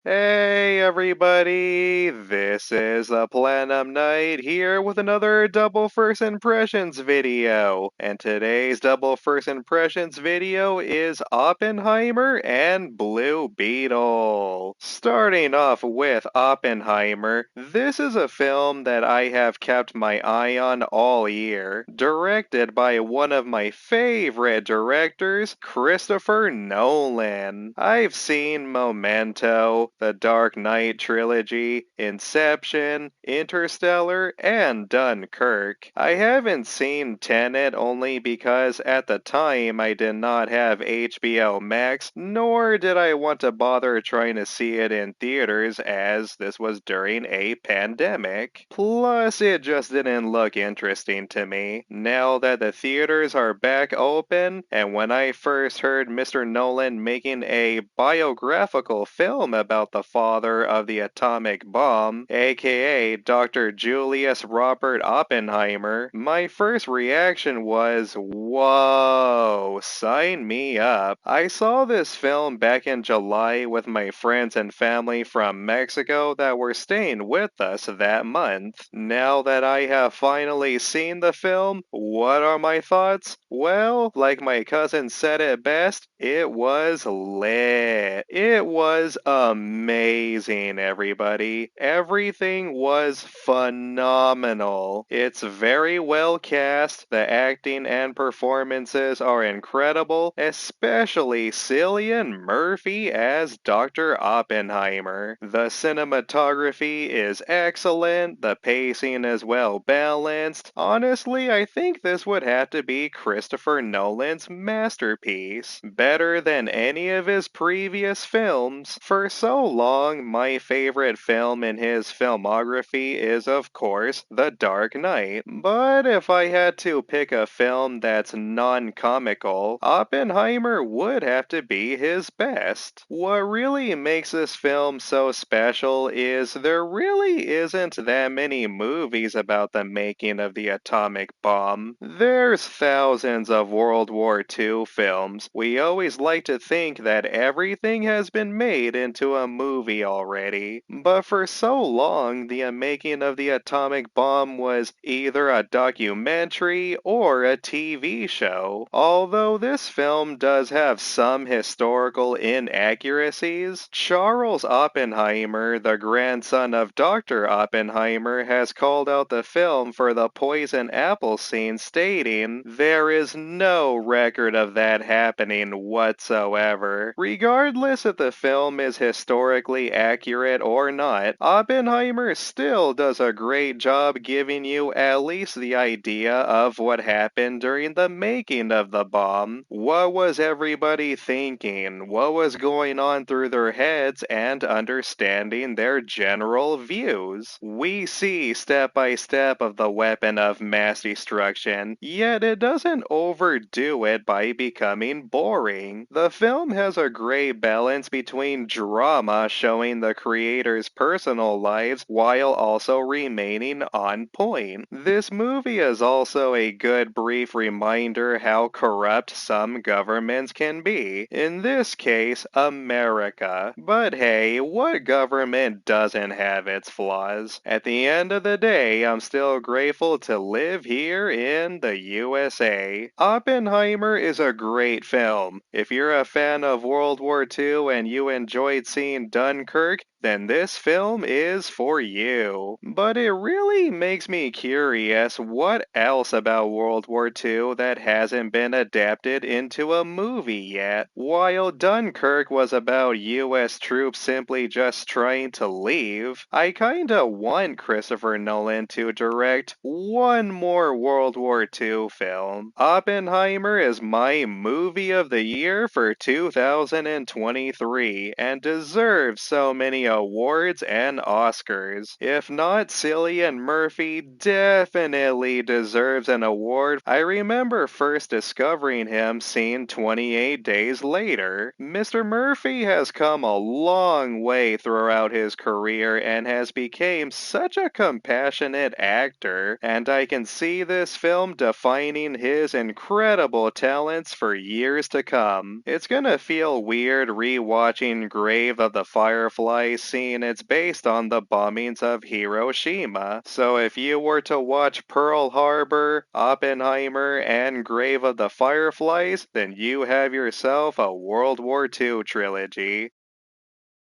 Hey everybody, this is the Platinum Knight here with another Double First Impressions video. And today's Double First Impressions video is Oppenheimer and Blue Beetle. Starting off with Oppenheimer, this is a film that I have kept my eye on all year. Directed by one of my favorite directors, Christopher Nolan. I've seen Memento, the Dark Knight trilogy, Inception, Interstellar, and Dunkirk. I haven't seen Tenet only because at the time I did not have HBO Max, nor did I want to bother trying to see it in theaters as this was during a pandemic. Plus, it just didn't look interesting to me. Now that the theaters are back open, and when I first heard Mr. Nolan making a biographical film about the father of the atomic bomb, aka Dr. Julius Robert Oppenheimer, my first reaction was, whoa, sign me up. I saw this film back in July with my friends and family from Mexico that were staying with us that month. Now that I have finally seen the film, what are my thoughts? Well, like my cousin said it best, it was lit. It was amazing, everybody. Everything was phenomenal. It's very well cast. The acting and performances are incredible, especially Cillian Murphy as Dr. Oppenheimer. The cinematography is excellent. The pacing is well balanced. Honestly, I think this would have to be Christopher Nolan's masterpiece. Better than any of his previous films. For so long, my favorite film in his filmography is, of course, The Dark Knight. But if I had to pick a film that's non-comical, Oppenheimer would have to be his best. What really makes this film so special is there really isn't that many movies about the making of the atomic bomb. There's thousands of World War II films. We always like to think that everything has been made into a movie already. But for so long, the making of the atomic bomb was either a documentary or a TV show. Although this film does have some historical inaccuracies, Charles Oppenheimer, the grandson of Dr. Oppenheimer, has called out the film for the poison apple scene, stating, "There is no record of that happening whatsoever." Regardless if the film is historically accurate or not, Oppenheimer still does a great job giving you at least the idea of what happened during the making of the bomb. What was everybody thinking? What was going on through their heads, and understanding their general views? We see step by step of the weapon of mass destruction, yet it doesn't overdo it by becoming boring. The film has a great balance between drama showing the creators' personal lives while also remaining on point. This movie is also a good brief reminder how corrupt some governments can be. In this case, America. But hey, what government doesn't have its flaws? At the end of the day, I'm still grateful to live here in the USA. Oppenheimer is a great film. If you're a fan of World War II and you enjoyed seeing Dunkirk, then this film is for you. But it really makes me curious what else about World War II that hasn't been adapted into a movie yet. While Dunkirk was about US troops simply just trying to leave, I kinda want Christopher Nolan to direct one more World War II film. Oppenheimer is my movie of the year for 2023 and deserves so many awards and Oscars. If not, Cillian Murphy definitely deserves an award. I remember first discovering him seen 28 Days Later. Mr. Murphy has come a long way throughout his career and has become such a compassionate actor, and I can see this film defining his incredible talents for years to come. It's gonna feel weird rewatching Grave of the Fireflies, seeing it's based on the bombings of Hiroshima. So if you were to watch Pearl Harbor, Oppenheimer, and Grave of the Fireflies, then you have yourself a World War II trilogy.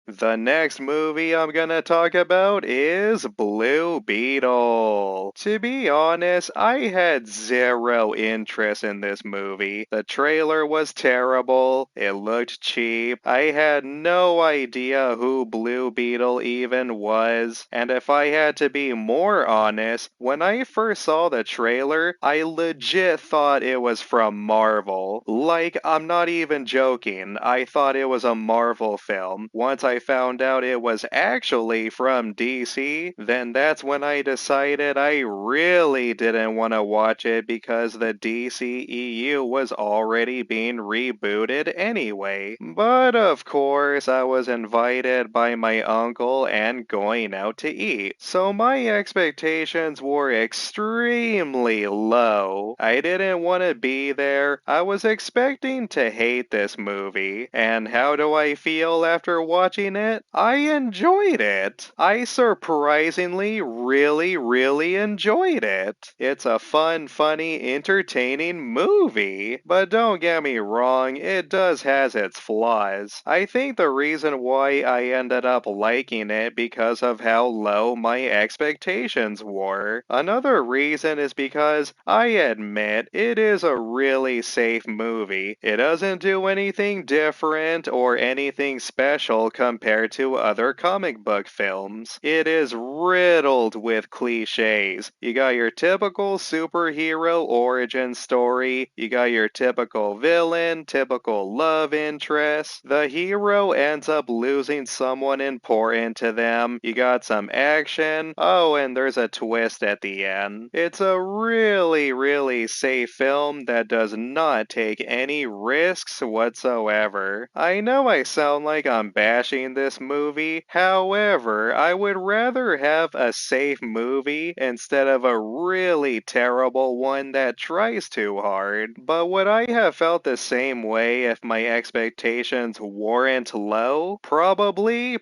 The next movie I'm gonna talk about is Blue Beetle. To be honest, I had zero interest in this movie. The trailer was terrible, it looked cheap, I had no idea who Blue Beetle even was, and if I had to be more honest, when I first saw the trailer, I legit thought it was from Marvel. Like, I'm not even joking, I thought it was a Marvel film. Once I found out it was actually from DC, then that's when I decided I really didn't want to watch it because the DCEU was already being rebooted anyway. But of course, I was invited by my uncle and going out to eat, so my expectations were extremely low. I didn't want to be there. I was expecting to hate this movie. And how do I feel after watching it? I enjoyed it. I surprisingly really enjoyed it. It's a fun, funny, entertaining movie. But don't get me wrong, it does has its flaws. I think the reason why I ended up liking it because of how low my expectations were. Another reason is because I admit it is a really safe movie. It doesn't do anything different or anything special compared to other comic book films. It is riddled with cliches. You got your typical superhero origin story, you got your typical villain, typical love interest. The hero ends up losing someone important to them. You got some action. Oh, and there's a twist at the end. It's a really safe film that does not take any risks whatsoever. I know I sound like I'm bashing this movie, however, I would rather have a safe movie instead of a really terrible one that tries too hard. But would I have felt the same way if my expectations weren't low? Probably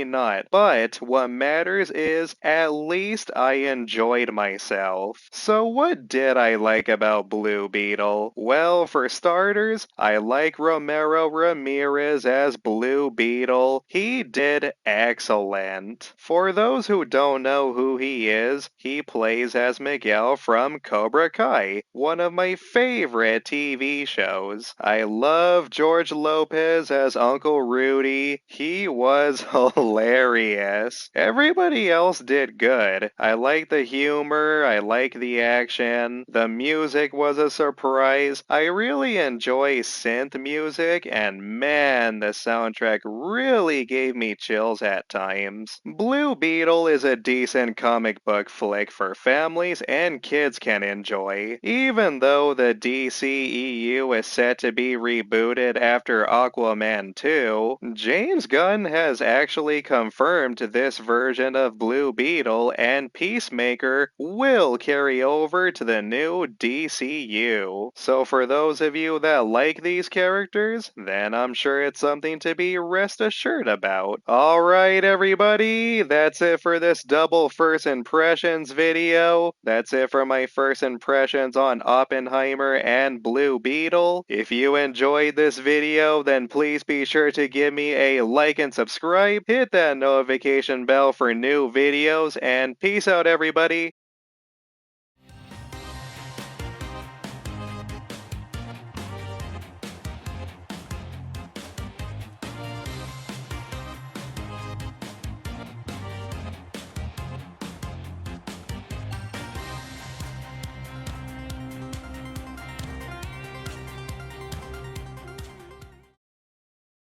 not. But what matters is at least I enjoyed myself. So what did I like about Blue Beetle? Well, for starters, I like Romero Ramirez as Blue Beetle. He did excellent. For those who don't know who he plays as Miguel from Cobra Kai, one of my favorite TV shows. I love George Lopez as Uncle Rudy. He was hilarious. Everybody else did good. I like the humor, I like the action. The music was a surprise. I really enjoy synth music, and man, the soundtrack really gave me chills at times. Blue Beetle is a decent comic book flick for families and kids can enjoy. Even though the DCEU is set to be rebooted after Aquaman 2, James Gunn has actually confirmed this version of Blue Beetle and Peacemaker will carry over to the new DCU. So for those of you that like these characters, then I'm sure it's something to be rest assured about. Alright everybody, that's it for this double first impressions video. That's it for my first impressions on Oppenheimer and Blue Beetle. If you enjoyed this video, then please be sure to give me a like and subscribe, hit that notification bell for new videos, and peace out everybody.